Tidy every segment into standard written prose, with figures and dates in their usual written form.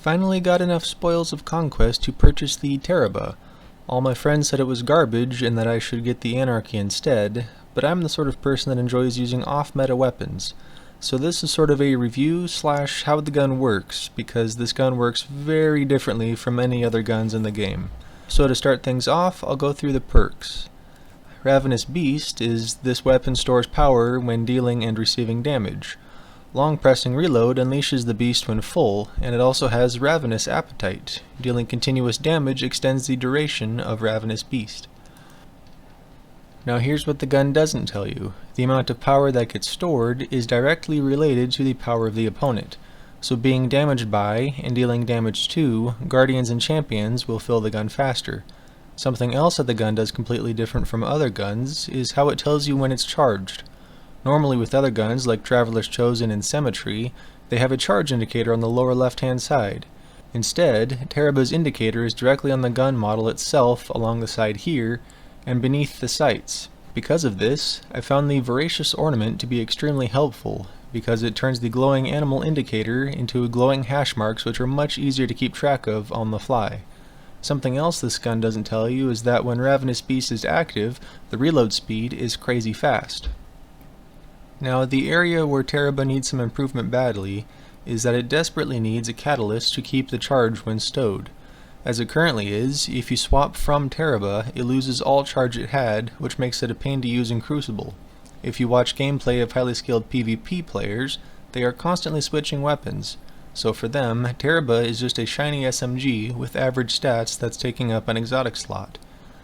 Finally got enough spoils of conquest to purchase the Tarrabah. All my friends said it was garbage and that I should get the Anarchy instead, but I'm the sort of person that enjoys using off-meta weapons. So this is sort of a review / how the gun works, because this gun works very differently from any other guns in the game. So to start things off, I'll go through the perks. Ravenous Beast is this weapon stores power when dealing and receiving damage. Long pressing reload unleashes the beast when full, and it also has Ravenous Appetite. Dealing continuous damage extends the duration of Ravenous Beast. Now here's what the gun doesn't tell you. The amount of power that gets stored is directly related to the power of the opponent. So being damaged by and dealing damage to Guardians and Champions will fill the gun faster. Something else that the gun does completely different from other guns is how it tells you when it's charged. Normally with other guns like Traveler's Chosen and Cemetery, they have a charge indicator on the lower left hand side. Instead, Tarrabah's indicator is directly on the gun model itself along the side here, and beneath the sights. Because of this, I found the Voracious Ornament to be extremely helpful, because it turns the glowing animal indicator into glowing hash marks which are much easier to keep track of on the fly. Something else this gun doesn't tell you is that when Ravenous Beast is active, the reload speed is crazy fast. Now the area where Tarrabah needs some improvement badly is that it desperately needs a catalyst to keep the charge when stowed. As it currently is, if you swap from Tarrabah, it loses all charge it had, which makes it a pain to use in Crucible. If you watch gameplay of highly skilled PvP players, they are constantly switching weapons. So for them, Tarrabah is just a shiny SMG with average stats that's taking up an exotic slot.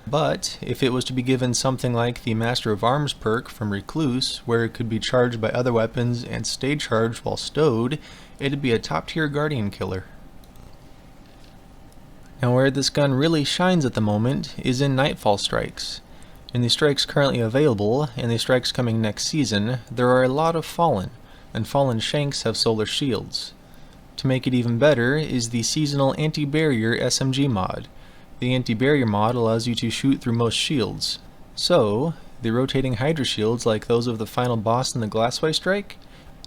But if it was to be given something like the Master of Arms perk from Recluse, where it could be charged by other weapons and stay charged while stowed, it'd be a top tier Guardian killer. Now where this gun really shines at the moment is in Nightfall strikes. In the strikes currently available, and the strikes coming next season, there are a lot of Fallen, and Fallen Shanks have solar shields. To make it even better is the seasonal anti-barrier SMG mod. The anti-barrier mod allows you to shoot through most shields. So, the rotating Hydra shields like those of the final boss in the Glassway strike?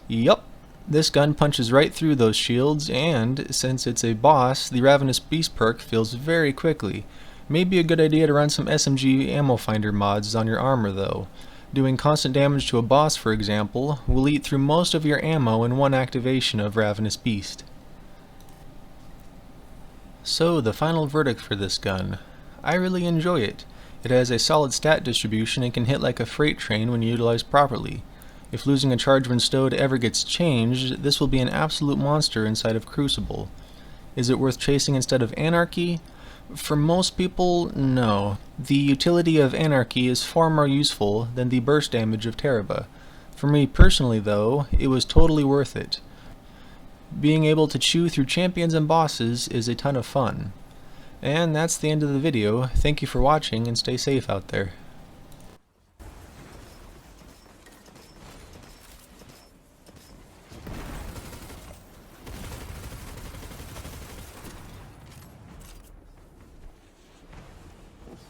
Yup! This gun punches right through those shields, and since it's a boss, the Ravenous Beast perk fills very quickly. May be a good idea to run some SMG ammo finder mods on your armor though. Doing constant damage to a boss, for example, will eat through most of your ammo in one activation of Ravenous Beast. So, the final verdict for this gun. I really enjoy it. It has a solid stat distribution and can hit like a freight train when utilized properly. If losing a charge when stowed ever gets changed, this will be an absolute monster inside of Crucible. Is it worth chasing instead of Anarchy? For most people, no. The utility of Anarchy is far more useful than the burst damage of Tarrabah. For me personally though, it was totally worth it. Being able to chew through champions and bosses is a ton of fun. And that's the end of the video. Thank you for watching and stay safe out there.